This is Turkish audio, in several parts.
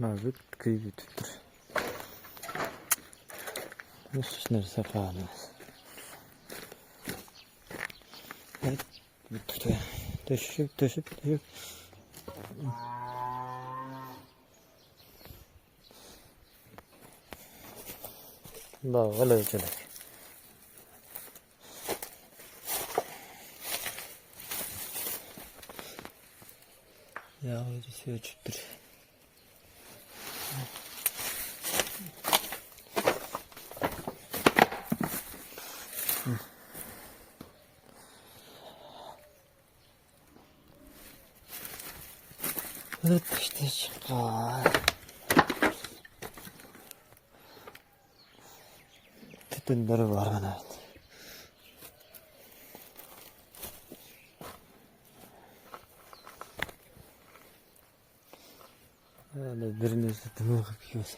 Mavut kıyıtıdır. Hiç neresi kalmaz. Evet, bitti. Düşüp. Bak, öyle ölçelim. Ya öylesi ölçüptür. Evet işte çıkar. Tütünleri var bana. Öyle birinin sütünü bakıyoruz.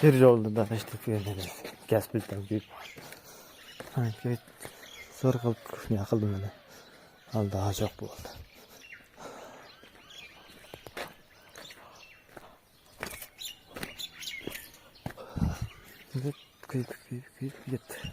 Bir yolda da işte görünürüz. Gaz bilden büyük. Sanki zor kalıp yakıldım öyle. Al daha çok bu oldu. Evet, kıyıp gitti.